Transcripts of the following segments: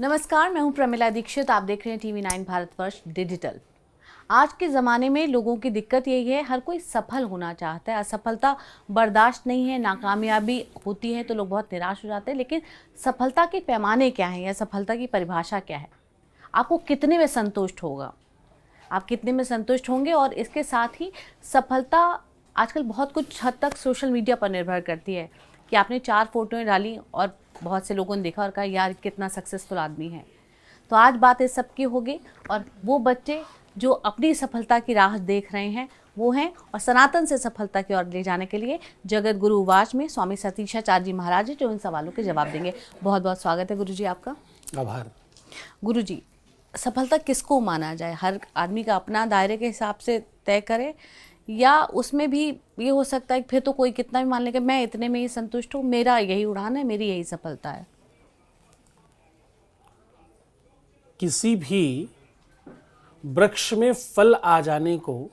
नमस्कार, मैं हूं प्रमिला दीक्षित। आप देख रहे हैं TV9 भारतवर्ष डिजिटल। आज के ज़माने में लोगों की दिक्कत यही है, हर कोई सफल होना चाहता है। असफलता बर्दाश्त नहीं है, नाकामयाबी होती है तो लोग बहुत निराश हो जाते हैं। लेकिन सफलता के पैमाने क्या हैं या सफलता की परिभाषा क्या है? आपको कितने में संतुष्ट होगा, आप कितने में संतुष्ट होंगे? और इसके साथ ही सफलता आजकल बहुत कुछ हद तक सोशल मीडिया पर निर्भर करती है कि आपने 4 फोटोएं डाली और बहुत से लोगों ने देखा और कहा यार कितना सक्सेसफुल आदमी है। तो आज बात इस सब की होगी और वो बच्चे जो अपनी सफलता की राह देख रहे हैं वो हैं, और सनातन से सफलता की ओर ले जाने के लिए जगत गुरु उवाच में स्वामी सतीशाचार्य जी महाराज जी जो इन सवालों के जवाब देंगे। बहुत बहुत स्वागत है गुरु जी आपका। आभार। गुरु जी, सफलता किसको माना जाए? हर आदमी का अपना दायरे के हिसाब से तय करे, या उसमें भी ये हो सकता है कि फिर तो कोई कितना भी मान लेगा मैं इतने में ही संतुष्ट हूँ, मेरा यही उड़ान है, मेरी यही सफलता है? किसी भी वृक्ष में फल आ जाने को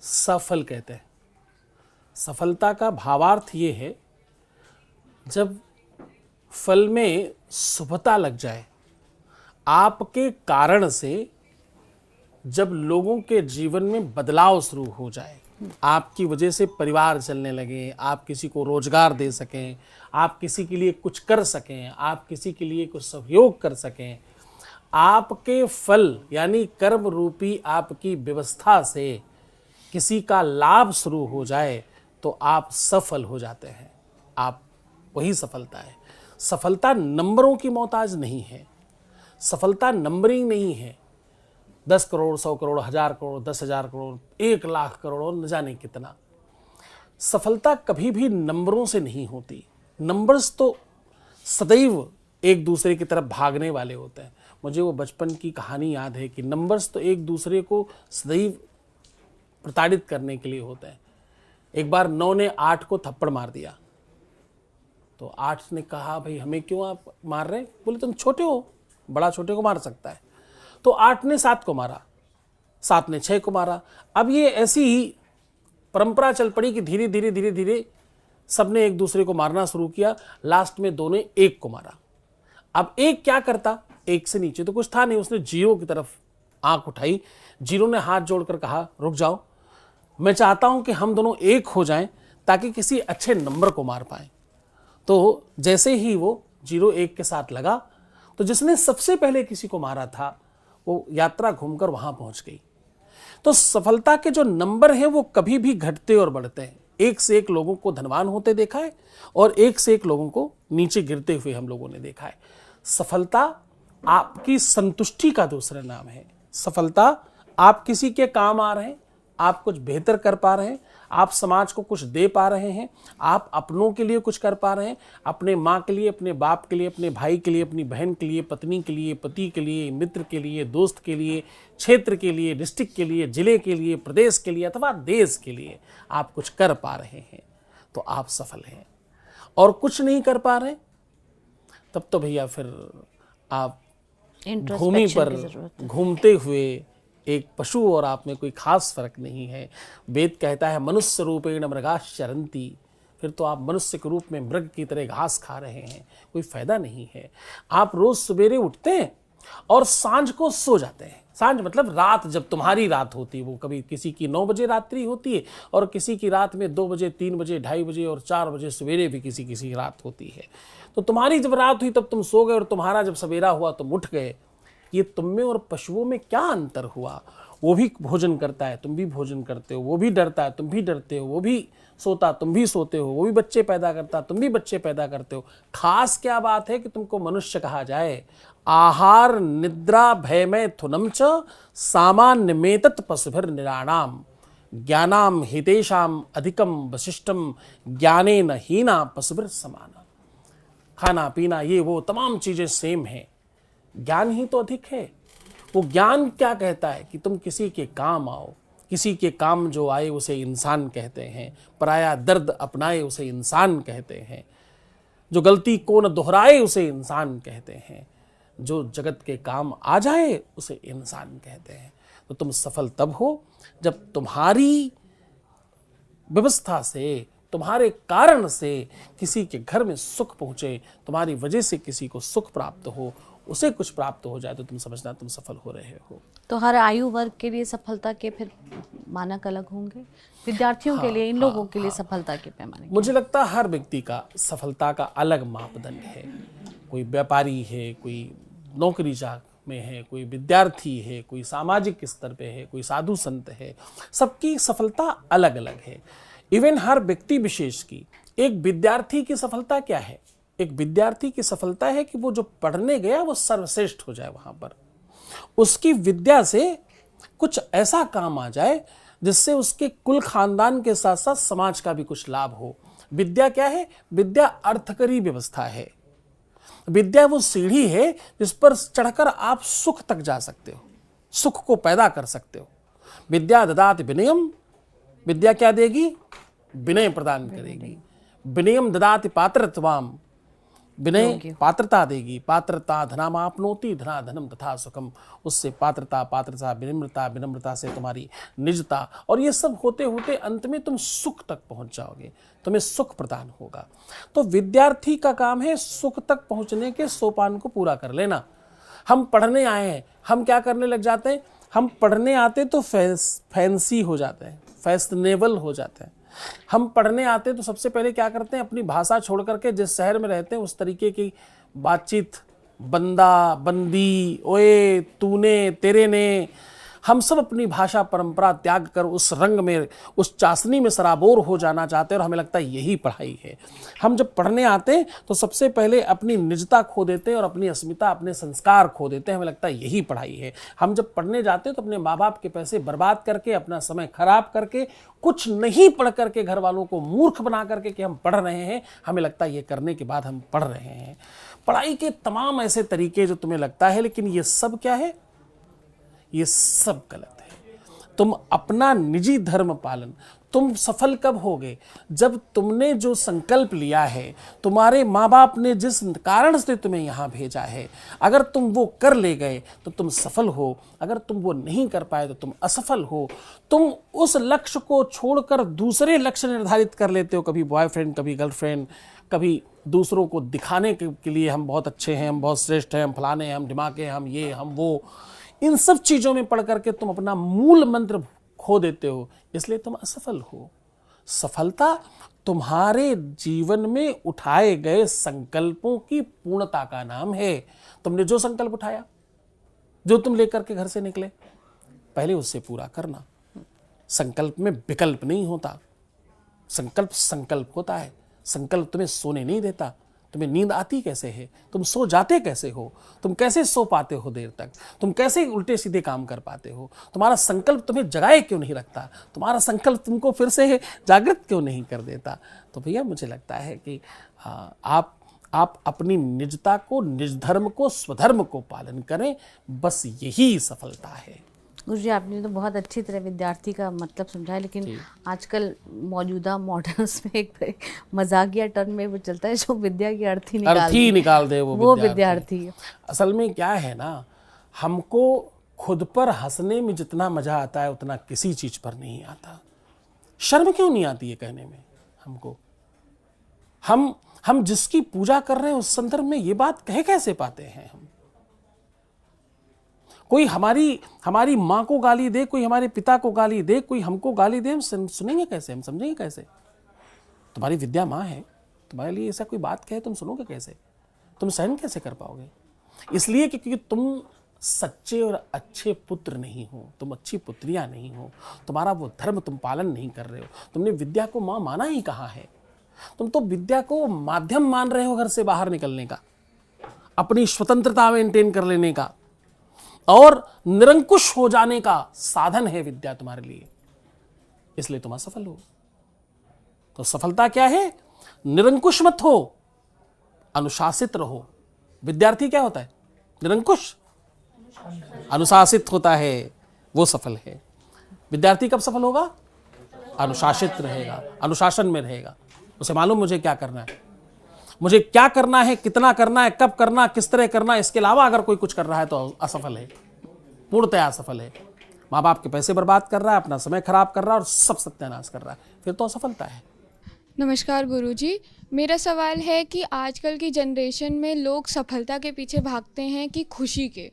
सफल कहते हैं। सफलता का भावार्थ ये है जब फल में शुभता लग जाए, आपके कारण से जब लोगों के जीवन में बदलाव शुरू हो जाए, आपकी वजह से परिवार चलने लगे, आप किसी को रोजगार दे सकें, आप किसी के लिए कुछ कर सकें, आप किसी के लिए कुछ सहयोग कर सकें, आपके फल यानी कर्म रूपी आपकी व्यवस्था से किसी का लाभ शुरू हो जाए तो आप सफल हो जाते हैं। आप वही सफलता है। सफलता नंबरों की मोहताज नहीं है, सफलता नंबरिंग नहीं है। 10 करोड़, 100 करोड़, 1000 करोड़, 10,000 करोड़, 1 लाख करोड़, न जाने कितना। सफलता कभी भी नंबरों से नहीं होती। नंबर्स तो सदैव एक दूसरे की तरफ भागने वाले होते हैं। मुझे वो बचपन की कहानी याद है कि नंबर्स तो एक दूसरे को सदैव प्रताड़ित करने के लिए होते हैं। एक बार 9 ने 8 को थप्पड़ मार दिया तो 8 ने कहा भाई हमें क्यों आप मार रहे हैं? बोले तुम छोटे हो, बड़ा छोटे को मार सकता है। तो 8 ने 7 को मारा, 7 ने 6 को मारा। अब ये ऐसी ही परंपरा चल पड़ी कि धीरे धीरे धीरे धीरे सबने एक दूसरे को मारना शुरू किया। लास्ट में 2 ने 1 को मारा। अब 1 क्या करता? 1 से नीचे तो कुछ था नहीं, उसने 0 की तरफ आंख उठाई। 0 ने हाथ जोड़कर कहा रुक जाओ, मैं चाहता हूं कि हम दोनों 1 हो जाएं ताकि किसी अच्छे नंबर को मार पाए। तो जैसे ही वो 0 1 के साथ लगा तो जिसने सबसे पहले किसी को मारा था वो यात्रा घूमकर वहां पहुंच गई। तो सफलता के जो नंबर हैं वो कभी भी घटते और बढ़ते हैं। 1 से 1 लोगों को धनवान होते देखा है और 1 से 1 लोगों को नीचे गिरते हुए हम लोगों ने देखा है। सफलता आपकी संतुष्टि का दूसरा नाम है। सफलता आप किसी के काम आ रहे हैं, आप कुछ बेहतर कर पा रहे हैं, आप समाज को कुछ दे पा रहे हैं, आप अपनों के लिए कुछ कर पा रहे हैं, अपने माँ के लिए, अपने बाप के लिए, अपने भाई के लिए, अपनी बहन के लिए, पत्नी के लिए, पति के लिए, मित्र के लिए, दोस्त के लिए, क्षेत्र के लिए, डिस्ट्रिक्ट के लिए, जिले के लिए, प्रदेश के लिए अथवा देश के लिए आप कुछ कर पा रहे हैं तो आप सफल हैं। और कुछ नहीं कर पा रहे तब तो भैया फिर आप भूमि पर घूमते हुए एक पशु और आप में कोई खास फर्क नहीं है। वेद कहता है मनुष्य रूपेण मृगाश्च चरन्ति, फिर तो आप मनुष्य के रूप में मृग की तरह घास खा रहे हैं, कोई फायदा नहीं है। आप रोज सवेरे उठते हैं और सांझ को सो जाते हैं। सांझ मतलब रात, जब तुम्हारी रात होती है, वो कभी किसी की 9 बजे रात्रि होती है और किसी की रात में 2 बजे, 3 बजे, 2:30 बजे और 4 बजे सवेरे भी किसी किसी रात होती है। तो तुम्हारी जब रात हुई तब तुम सो गए और तुम्हारा जब सवेरा हुआ तुम उठ गए। ये तुम में और पशुओं में क्या अंतर हुआ? वो भी भोजन करता है, तुम भी भोजन करते हो। वो भी डरता है, तुम भी डरते हो। वो भी सोता, तुम भी सोते हो। वो भी बच्चे पैदा करता, तुम भी बच्चे पैदा करते हो। खास क्या बात है कि तुमको मनुष्य कहा जाए? आहार निद्रा भयमय थुनम च सामान्य मेतत पशुभिर निराणाम ज्ञानाम हितेशाम अधिकम वशिष्ठम ज्ञाने न हीना पशुभिर समाना। खाना पीना ये वो तमाम चीजें सेम हैं, ज्ञान ही तो अधिक है। वो ज्ञान क्या कहता है कि तुम किसी के काम आओ, किसी के काम जो आए उसे इंसान कहते हैं, पराया दर्द अपनाए उसे इंसान कहते हैं, जो गलती को न दोहराए उसे इंसान कहते हैं, जो जगत के काम आ जाए उसे इंसान कहते हैं। तो तुम सफल तब हो जब तुम्हारी व्यवस्था से तुम्हारे कारण से किसी के घर में सुख पहुंचे, तुम्हारी वजह से किसी को सुख प्राप्त हो, उसे कुछ प्राप्त हो जाए, तो तुम समझना तुम सफल हो रहे हो। तो हर आयु वर्ग के लिए सफलता के फिर मानक अलग होंगे, विद्यार्थियों के लिए, इन लोगों के लिए सफलता के पैमाने मुझे लगता है हर व्यक्ति का सफलता का अलग मापदंड है। कोई व्यापारी है, कोई नौकरी चाह में है, कोई विद्यार्थी है, कोई सामाजिक स्तर पे है, कोई साधु संत है, सबकी सफलता अलग अलग है। इवन हर व्यक्ति विशेष की। एक विद्यार्थी की सफलता क्या है? एक विद्यार्थी की सफलता है कि वो जो पढ़ने गया वो सर्वश्रेष्ठ हो जाए, वहां पर उसकी विद्या से कुछ ऐसा काम आ जाए जिससे उसके कुल खानदान के साथ साथ समाज का भी कुछ लाभ हो। विद्या क्या है? विद्या अर्थकरी व्यवस्था है। विद्या वो सीढ़ी है जिस पर चढ़कर आप सुख तक जा सकते हो, सुख को पैदा कर सकते हो। विद्या ददाति विनयम, विद्या क्या देगी? विनय प्रदान करेगी। विनयम ददाति पात्रत्वाम, विनय पात्रता देगी। पात्रता धनामाप्नोति, धना धनम तथा सुखम। उससे पात्रता विनम्रता, विनम्रता से तुम्हारी निजता, और ये सब होते होते अंत में तुम सुख तक पहुंच जाओगे, तुम्हें सुख प्रदान होगा। तो विद्यार्थी का काम है सुख तक पहुंचने के सोपान को पूरा कर लेना। हम पढ़ने आए हैं, हम क्या करने लग जाते हैं? हम पढ़ने आते तो फैंसी हो जाते हैं, फैशनेबल हो जाते हैं। हम पढ़ने आते तो सबसे पहले क्या करते हैं? अपनी भाषा छोड़ करके जिस शहर में रहते हैं उस तरीके की बातचीत, बंदा बंदी, ओए तूने, तेरे ने, हम सब अपनी भाषा परंपरा त्याग कर उस रंग में, उस चाशनी में सराबोर हो जाना चाहते हैं, और हमें लगता है यही पढ़ाई है। हम जब पढ़ने आते हैं तो सबसे पहले अपनी निजता खो देते हैं और अपनी अस्मिता, अपने संस्कार खो देते हैं, हमें लगता है यही पढ़ाई है। हम जब पढ़ने जाते हैं तो अपने माँ बाप के पैसे बर्बाद करके, अपना समय खराब करके, कुछ नहीं पढ़ करके घर वालों को मूर्ख बना करके कि हम पढ़ रहे हैं, हमें लगता है ये करने के बाद हम पढ़ रहे हैं। पढ़ाई के तमाम ऐसे तरीके जो तुम्हें लगता है, लेकिन ये सब क्या है? ये सब गलत है। तुम अपना निजी धर्म पालन, तुम सफल कब होगे? जब तुमने जो संकल्प लिया है, तुम्हारे माँ बाप ने जिस कारण से तुम्हें यहाँ भेजा है, अगर तुम वो कर ले गए तो तुम सफल हो। अगर तुम वो नहीं कर पाए तो तुम असफल हो। तुम उस लक्ष्य को छोड़कर दूसरे लक्ष्य निर्धारित कर लेते हो, कभी बॉयफ्रेंड, कभी गर्लफ्रेंड, कभी दूसरों को दिखाने के लिए हम बहुत अच्छे हैं, हम बहुत श्रेष्ठ हैं, हम फलाने हैं, हम दिमागे हैं, हम ये, हम वो। इन सब चीजों में पढ़ करके तुम अपना मूल मंत्र खो देते हो, इसलिए तुम असफल हो। सफलता तुम्हारे जीवन में उठाए गए संकल्पों की पूर्णता का नाम है। तुमने जो संकल्प उठाया, जो तुम लेकर के घर से निकले, पहले उससे पूरा करना। संकल्प में विकल्प नहीं होता, संकल्प संकल्प होता है। संकल्प तुम्हें सोने नहीं देता। तुम्हें नींद आती कैसे है? तुम सो जाते कैसे हो? तुम कैसे सो पाते हो देर तक? तुम कैसे उल्टे सीधे काम कर पाते हो? तुम्हारा संकल्प तुम्हें जगाए क्यों नहीं रखता? तुम्हारा संकल्प तुमको फिर से जागृत क्यों नहीं कर देता? तो भैया मुझे लगता है कि आप अपनी निजता को, निज धर्म को, स्वधर्म को पालन करें, बस यही सफलता है। गुरु जी, आपने तो बहुत अच्छी तरह विद्यार्थी का मतलब समझाया, लेकिन आजकल मौजूदा मॉडर्न्स में एक मजाकिया टर्म में वो चलता है, जो विद्या की अर्थ ही निकाल दे वो विद्यार्थी है। असल में क्या है ना, हमको खुद पर हंसने में जितना मजा आता है उतना किसी चीज पर नहीं आता। शर्म क्यों नहीं आती है कहने में हमको? हम जिसकी पूजा कर रहे हैं उस संदर्भ में ये बात कह कैसे पाते हैं? हम कोई हमारी माँ को गाली दे, कोई हमारे पिता को गाली दे, कोई हमको गाली दे, हम सुनेंगे कैसे? हम समझेंगे कैसे? तुम्हारी विद्या माँ है, तुम्हारे लिए ऐसा कोई बात कहे, तुम सुनोगे कैसे? तुम सहन कैसे कर पाओगे? इसलिए क्योंकि तुम सच्चे और अच्छे पुत्र नहीं हो, तुम अच्छी पुत्रियां नहीं हो। तुम्हारा वो धर्म तुम पालन नहीं कर रहे हो। तुमने विद्या को माँ माना ही कहाँ है? तुम तो विद्या को माध्यम मान रहे हो घर से बाहर निकलने का, अपनी स्वतंत्रता मेंटेन कर लेने का, और निरंकुश हो जाने का साधन है विद्या तुम्हारे लिए। इसलिए तुम असफल हो। तो सफलता क्या है? निरंकुश मत हो, अनुशासित रहो। विद्यार्थी क्या होता है? निरंकुश, अनुशासित होता है, वो सफल है। विद्यार्थी कब सफल होगा? अनुशासित रहेगा, अनुशासन में रहेगा। उसे मालूम मुझे क्या करना है, मुझे क्या करना है, कितना करना है, कब करना, किस तरह करना है। इसके अलावा अगर कोई कुछ कर रहा है तो असफल है, पूर्णतया असफल है। माँ बाप के पैसे बर्बाद कर रहा है, अपना समय खराब कर रहा है और सब सत्यानाश कर रहा है, फिर तो असफलता है। नमस्कार गुरुजी। मेरा सवाल है कि आजकल की जनरेशन में लोग सफलता के पीछे भागते हैं कि खुशी के?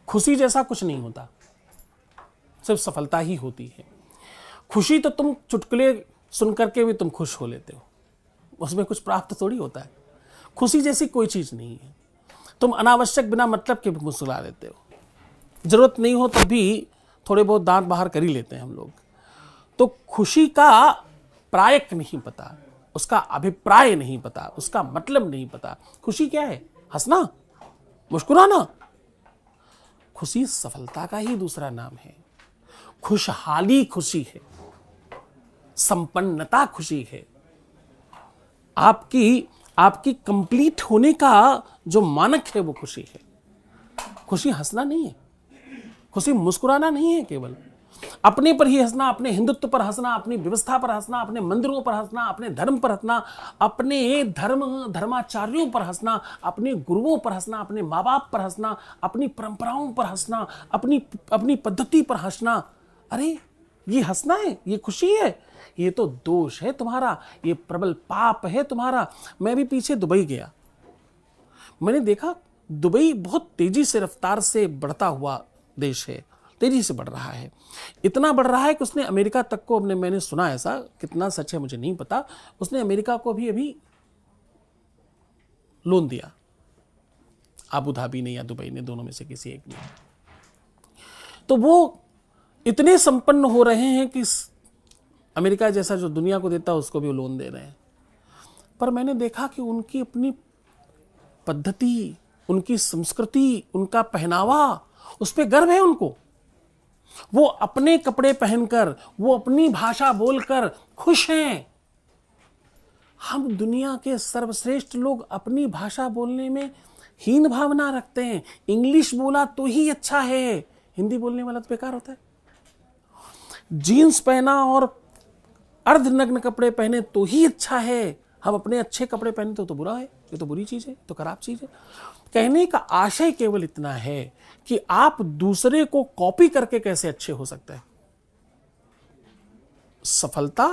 खुशी जैसा कुछ नहीं होता, सिर्फ सफलता ही होती है। खुशी तो तुम चुटकुले सुन करके भी तुम खुश हो लेते हो, उसमें कुछ प्राप्त थोड़ी होता है। खुशी जैसी कोई चीज नहीं है। तुम अनावश्यक बिना मतलब के भी मुस्कुरा लेते हो, जरूरत नहीं हो तब भी थोड़े बहुत दांत बाहर कर ही लेते हैं हम लोग। तो खुशी का प्रायक नहीं पता, उसका अभिप्राय नहीं पता, उसका मतलब नहीं पता। खुशी क्या है? हंसना, मुस्कुराना। खुशी सफलता का ही दूसरा नाम है। खुशहाली खुशी है, संपन्नता खुशी है। आपकी कंप्लीट होने का जो मानक है वो खुशी है। खुशी हंसना नहीं है, खुशी मुस्कुराना नहीं है केवल। अपने पर ही हंसना, अपने हिंदुत्व पर हंसना, अपनी व्यवस्था पर हंसना, अपने मंदिरों पर हंसना, अपने धर्म पर हंसना, अपने धर्माचार्यों पर हंसना, अपने गुरुओं पर हंसना, अपने माँ बाप पर हंसना, अपनी परंपराओं पर हंसना, अपनी पद्धति पर हंसना। अरे ये हंसना है? ये खुशी है? ये तो दोष है तुम्हारा, ये प्रबल पाप है तुम्हारा। मैं भी पीछे दुबई गया, मैंने देखा दुबई बहुत तेजी से रफ्तार से बढ़ता हुआ देश है, तेजी से बढ़ रहा है। इतना बढ़ रहा है कि उसने अमेरिका तक को, मैंने सुना ऐसा, कितना सच है मुझे नहीं पता, उसने अमेरिका को भी अभी लोन दिया, अबू धाबी ने या दुबई ने, दोनों में से किसी एक ने। तो वो इतने संपन्न हो रहे हैं कि अमेरिका जैसा जो दुनिया को देता है उसको भी वो लोन दे रहे हैं। पर मैंने देखा कि उनकी अपनी पद्धति, उनकी संस्कृति, उनका पहनावा, उस पर गर्व है उनको। वो अपने कपड़े पहनकर, वो अपनी भाषा बोलकर खुश हैं। हम दुनिया के सर्वश्रेष्ठ लोग अपनी भाषा बोलने में हीन भावना रखते हैं। इंग्लिश बोला तो ही अच्छा है, हिंदी बोलने वाला तो बेकार होता है। जीन्स पहना और अर्धनग्न कपड़े पहने तो ही अच्छा है, हम अपने अच्छे कपड़े पहनते तो बुरा है, ये तो बुरी चीज है, तो खराब चीज है। कहने का आशय केवल इतना है कि आप दूसरे को कॉपी करके कैसे अच्छे हो सकते हैं। सफलता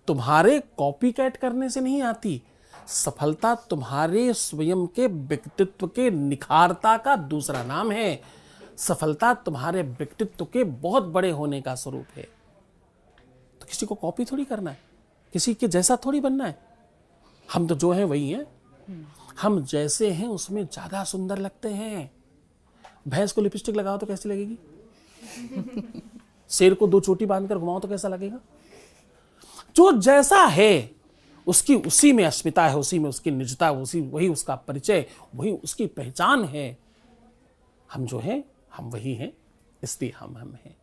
तुम्हारे कॉपी कैट करने से नहीं आती, सफलता तुम्हारे स्वयं के व्यक्तित्व के निखारता का दूसरा नाम है। सफलता तुम्हारे व्यक्तित्व के बहुत बड़े होने का स्वरूप है। तो किसी को कॉपी थोड़ी करना है, किसी के जैसा थोड़ी बनना है। हम तो जो हैं वही हैं। हम जैसे हैं उसमें ज्यादा सुंदर लगते हैं। भैंस को लिपस्टिक लगाओ तो कैसी लगेगी? शेर को 2 चोटी बांधकर घुमाओ तो कैसा लगेगा? जो जैसा है उसकी उसी में अस्मिता है, उसी में उसकी निजता, वही उसका परिचय, वही उसकी पहचान है। हम जो हैं हम वही हैं, इसलिए हम हैं।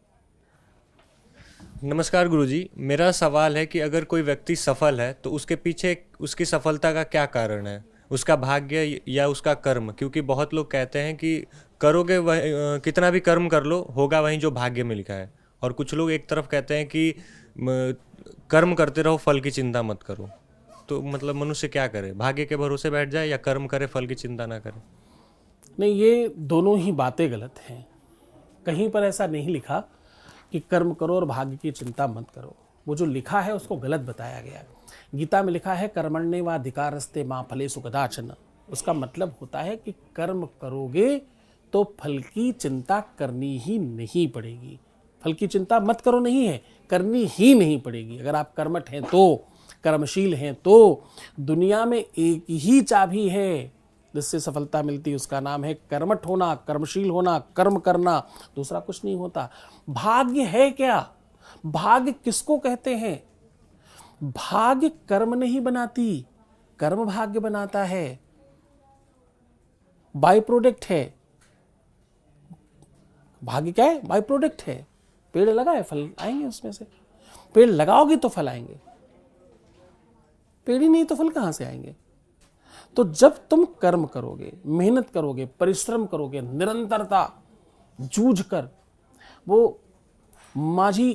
नमस्कार गुरुजी, मेरा सवाल है कि अगर कोई व्यक्ति सफल है तो उसके पीछे उसकी सफलता का क्या कारण है? उसका भाग्य या उसका कर्म? क्योंकि बहुत लोग कहते हैं कि करोगे वह, कितना भी कर्म कर लो होगा वहीं जो भाग्य में लिखा है। और कुछ लोग एक तरफ कहते हैं कि कर्म करते रहो, फल की चिंता मत करो। तो मतलब मनुष्य क्या करे? भाग्य के भरोसे बैठ जाए या कर्म करे, फल की चिंता ना करे? नहीं, ये दोनों ही बातें गलत हैं। कहीं पर ऐसा नहीं लिखा कि कर्म करो और भाग्य की चिंता मत करो। वो जो लिखा है उसको गलत बताया गया है। गीता में लिखा है कर्मण्येवाधिकारस्ते मा फलेषु कदाचन। उसका मतलब होता है कि कर्म करोगे तो फल की चिंता करनी ही नहीं पड़ेगी। फल की चिंता मत करो नहीं है, करनी ही नहीं पड़ेगी। अगर आप कर्मठ हैं तो, कर्मशील हैं तो, दुनिया में एक ही चाबी है जिससे सफलता मिलती है, उसका नाम है कर्मठ होना, कर्मशील होना, कर्म करना। दूसरा कुछ नहीं होता। भाग्य है क्या? भाग्य किसको कहते हैं? भाग्य कर्म नहीं बनाती, कर्म भाग्य बनाता है। बाय प्रोडक्ट है भाग्य। क्या है? बाय प्रोडक्ट है। पेड़ लगा है, फल आएंगे उसमें से। पेड़ लगाओगे तो फल आएंगे, पेड़ ही नहीं तो फल कहां से आएंगे? तो जब तुम कर्म करोगे, मेहनत करोगे, परिश्रम करोगे, निरंतरता जूझ कर, वो माझी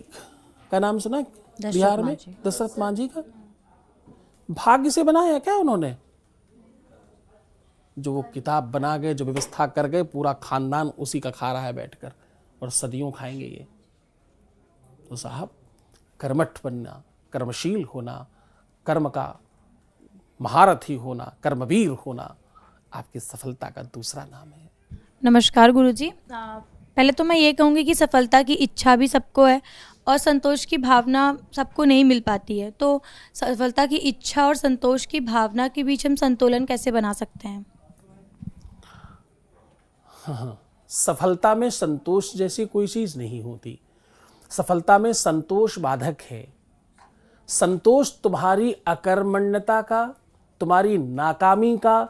का नाम सुना बिहार में, दशरथ माझी का? भाग्य से बनाया क्या उन्होंने? जो वो किताब बना गए, जो व्यवस्था कर गए, पूरा खानदान उसी का खा रहा है बैठकर, और सदियों खाएंगे ये। तो साहब कर्मठ बनना, कर्मशील होना, कर्म का महारथी होना, कर्मवीर होना आपकी सफलता का दूसरा नाम है। नमस्कार गुरुजी। पहले तो मैं ये कहूँगी कि सफलता की इच्छा भी सबको है और संतोष की भावना सबको नहीं मिल पाती है, तो सफलता की इच्छा और संतोष की भावना के बीच हम संतुलन कैसे बना सकते हैं? हाँ, सफलता में संतोष जैसी कोई चीज़ नहीं होती। सफलता में संतोष बाधक है। संतोष तुम्हारी अकर्मण्यता का, तुम्हारी नाकामी का,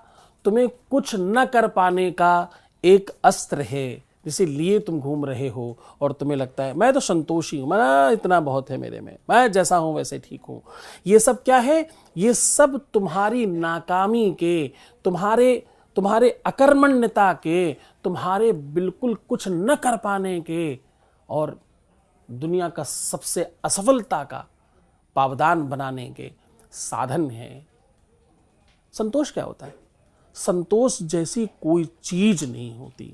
तुम्हें कुछ न कर पाने का एक अस्त्र है जिसे लिए तुम घूम रहे हो और तुम्हें लगता है मैं तो संतोषी हूं, मैं इतना बहुत है मेरे में, मैं जैसा हूं वैसे ठीक हूं। ये सब क्या है? ये सब तुम्हारी नाकामी के, तुम्हारे अकर्मण्यता के, तुम्हारे बिल्कुल कुछ न कर पाने के और दुनिया का सबसे असफलता का पावदान बनाने के साधन है। संतोष क्या होता है? संतोष जैसी कोई चीज नहीं होती।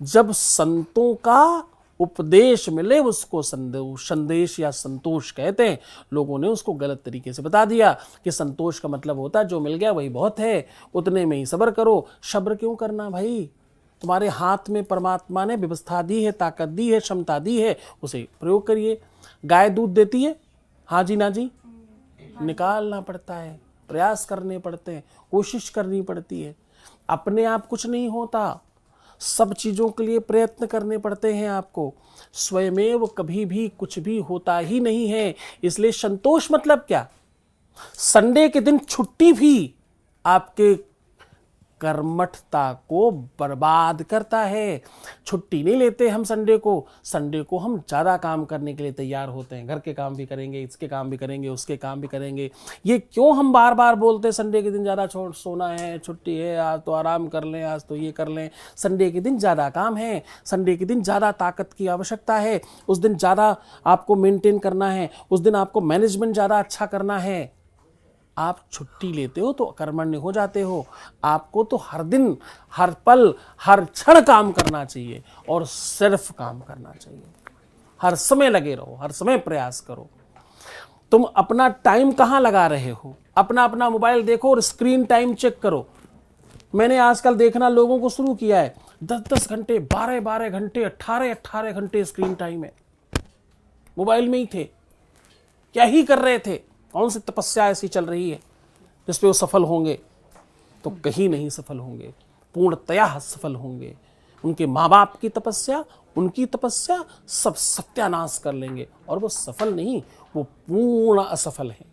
जब संतों का उपदेश मिले उसको संदेश या संतोष कहते हैं। लोगों ने उसको गलत तरीके से बता दिया कि संतोष का मतलब होता है जो मिल गया वही बहुत है, उतने में ही सब्र करो। सब्र क्यों करना भाई? तुम्हारे हाथ में परमात्मा ने व्यवस्था दी है, ताकत दी है, क्षमता दी है, उसे प्रयोग करिए। गाय दूध देती है, हाँ जी ना जी, निकालना पड़ता है, प्रयास करने पड़ते हैं, कोशिश करनी पड़ती है। अपने आप कुछ नहीं होता, सब चीज़ों के लिए प्रयत्न करने पड़ते हैं आपको। स्वयमेव कभी भी कुछ भी होता ही नहीं है। इसलिए संतोष मतलब क्या? संडे के दिन छुट्टी भी आपके कर्मठता को बर्बाद करता है। छुट्टी नहीं लेते हम संडे को हम ज़्यादा काम करने के लिए तैयार होते हैं। घर के काम भी करेंगे, इसके काम भी करेंगे, उसके काम भी करेंगे। ये क्यों हम बार बार बोलते हैं संडे के दिन ज़्यादा सोना है, छुट्टी है, आज तो आराम कर लें, आज तो ये कर लें। संडे के दिन ज़्यादा काम है, संडे के दिन ज़्यादा ताकत की आवश्यकता है, उस दिन ज़्यादा आपको मेंटेन करना है, उस दिन आपको मैनेजमेंट ज़्यादा अच्छा करना है। आप छुट्टी लेते हो तो अकर्मण्य हो जाते हो। आपको तो हर दिन, हर पल, हर क्षण काम करना चाहिए और सिर्फ काम करना चाहिए। हर समय लगे रहो, हर समय प्रयास करो। तुम अपना टाइम कहाँ लगा रहे हो? अपना मोबाइल देखो और स्क्रीन टाइम चेक करो। मैंने आजकल देखना लोगों को शुरू किया है, 10-10 घंटे, 12-12 घंटे, 18-18 घंटे स्क्रीन टाइम है। मोबाइल में ही थे, क्या ही कर रहे थे? कौन सी तपस्या ऐसी चल रही है जिस पे वो सफल होंगे? तो कहीं नहीं सफल होंगे, पूर्णतया सफल होंगे। उनके माँ बाप की तपस्या, उनकी तपस्या सब सत्यानाश कर लेंगे और वो सफल नहीं, वो पूर्ण असफल है।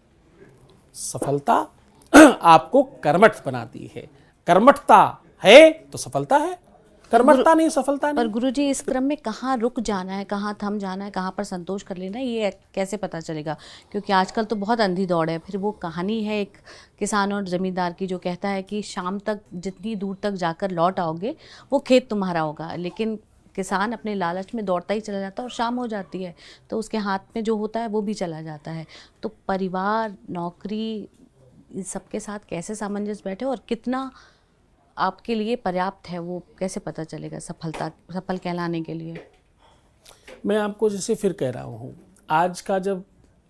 सफलता आपको कर्मठ बनाती है। कर्मठता है तो सफलता है, कर्मठता नहीं सफलता नहीं। पर गुरुजी इस क्रम में कहाँ रुक जाना है, कहाँ थम जाना है, कहाँ पर संतोष कर लेना है, ये कैसे पता चलेगा? क्योंकि आजकल तो बहुत अंधी दौड़ है। फिर वो कहानी है एक किसान और ज़मींदार की जो कहता है कि शाम तक जितनी दूर तक जाकर लौट आओगे वो खेत तुम्हारा होगा। लेकिन किसान अपने लालच में दौड़ता ही चला जाता है और शाम हो जाती है तो उसके हाथ में जो होता है वो भी चला जाता है। तो परिवार, नौकरी, इन सबके साथ कैसे सामंजस्य बैठे और कितना आपके लिए पर्याप्त है, वो कैसे पता चलेगा सफल कहलाने के लिए? मैं आपको जैसे फिर कह रहा हूँ, आज का जब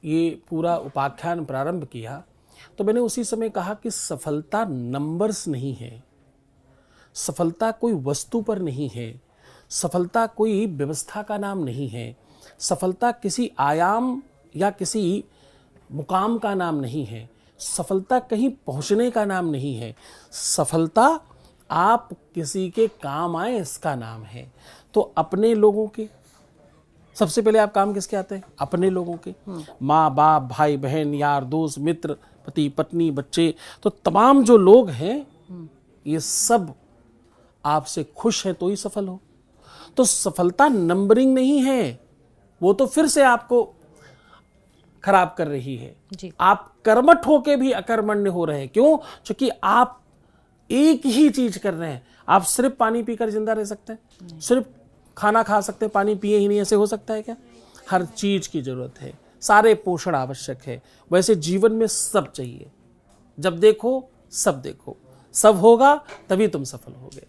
ये पूरा उपाख्यान प्रारंभ किया तो मैंने उसी समय कहा कि सफलता नंबर्स नहीं है, सफलता कोई वस्तु पर नहीं है, सफलता कोई व्यवस्था का नाम नहीं है, सफलता किसी आयाम या किसी मुकाम का नाम नहीं है, सफलता कहीं पहुंचने का नाम नहीं है। सफलता आप किसी के काम आए इसका नाम है। तो अपने लोगों के सबसे पहले आप काम किसके आते हैं? अपने लोगों के। माँ बाप, भाई बहन, यार दोस्त, मित्र, पति पत्नी, बच्चे, तो तमाम जो लोग हैं ये सब आपसे खुश है तो ही सफल हो। तो सफलता नंबरिंग नहीं है, वो तो फिर से आपको खराब कर रही है जी। आप कर्मठ होके भी अकर्मण्य हो रहे हैं। क्यों? क्योंकि आप एक ही चीज कर रहे हैं। आप सिर्फ पानी पीकर जिंदा रह सकते हैं, सिर्फ खाना खा सकते हैं, पानी पिए ही नहीं, ऐसे हो सकता है क्या? हर चीज की जरूरत है, सारे पोषण आवश्यक है। वैसे जीवन में सब चाहिए, जब देखो सब देखो, सब होगा तभी तुम सफल होगे।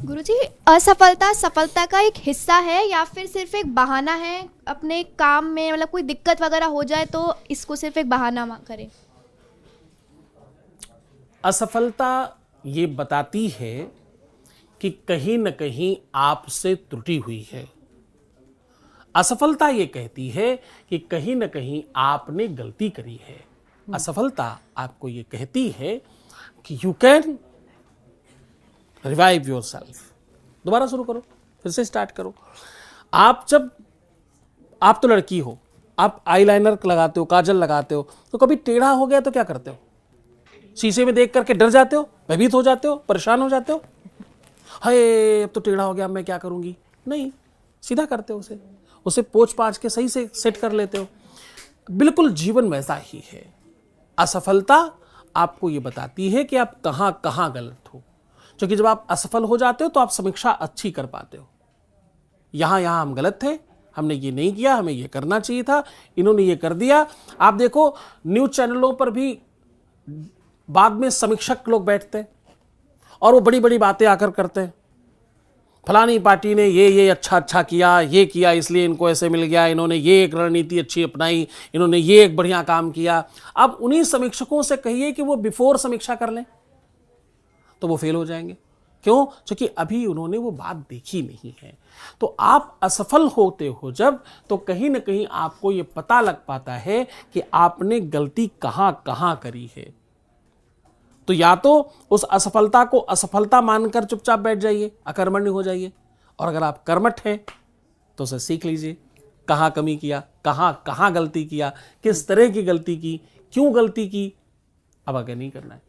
गुरुजी, असफलता सफलता का एक हिस्सा है या फिर सिर्फ एक बहाना है? अपने काम में मतलब कोई दिक्कत वगैरह हो जाए तो इसको सिर्फ एक बहाना करें। असफलता ये बताती है कि कहीं न कहीं आपसे त्रुटि हुई है। असफलता ये कहती है कि कहीं न कहीं आपने गलती करी है। असफलता आपको ये कहती है कि यू कैन रिवाइव योरसेल्फ, दोबारा शुरू करो, फिर से स्टार्ट करो। आप तो लड़की हो, आप आईलाइनर लगाते हो, काजल लगाते हो, तो कभी टेढ़ा हो गया तो क्या करते हो? शीशे में देख करके डर जाते हो, भयभीत हो जाते हो, परेशान हो जाते हो, हाय अब तो टेढ़ा हो गया, मैं क्या करूंगी? नहीं, सीधा करते हो उसे पोंछ पाछ के सही से सेट कर लेते हो। बिल्कुल जीवन वैसा ही है। असफलता आपको ये बताती है कि आप कहां कहां गलत हो, क्योंकि जब आप असफल हो जाते हो तो आप समीक्षा अच्छी कर पाते हो। यहां हम गलत थे, हमने ये नहीं किया, हमें ये करना चाहिए था, इन्होंने ये कर दिया। आप देखो न्यूज चैनलों पर भी बाद में समीक्षक लोग बैठते हैं और वो बड़ी बड़ी बातें आकर करते हैं, फलानी पार्टी ने ये अच्छा किया, ये किया इसलिए इनको ऐसे मिल गया, इन्होंने ये एक रणनीति अच्छी अपनाई, इन्होंने ये एक बढ़िया काम किया। अब उन्हीं समीक्षकों से कहिए कि वो बिफोर समीक्षा कर लें तो वो फेल हो जाएंगे। क्यों? क्योंकि अभी उन्होंने वो बात देखी नहीं है। तो आप असफल होते हो जब, तो कहीं ना कहीं आपको ये पता लग पाता है कि आपने गलती कहां कहां करी है। तो या तो उस असफलता को असफलता मानकर चुपचाप बैठ जाइए, अकर्मण्य हो जाइए, और अगर आप कर्मठ हैं तो उसे सीख लीजिए, कहां कमी किया, कहां गलती किया, किस तरह की गलती की, क्यों गलती की, अब आगे नहीं करना है।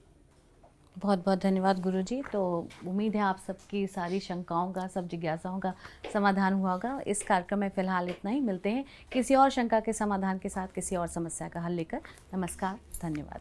बहुत बहुत धन्यवाद गुरुजी। तो उम्मीद है आप सबकी सारी शंकाओं का, सब जिज्ञासाओं का समाधान हुआ होगा। इस कार्यक्रम में फिलहाल इतना ही। मिलते हैं किसी और शंका के समाधान के साथ, किसी और समस्या का हल लेकर। नमस्कार, धन्यवाद।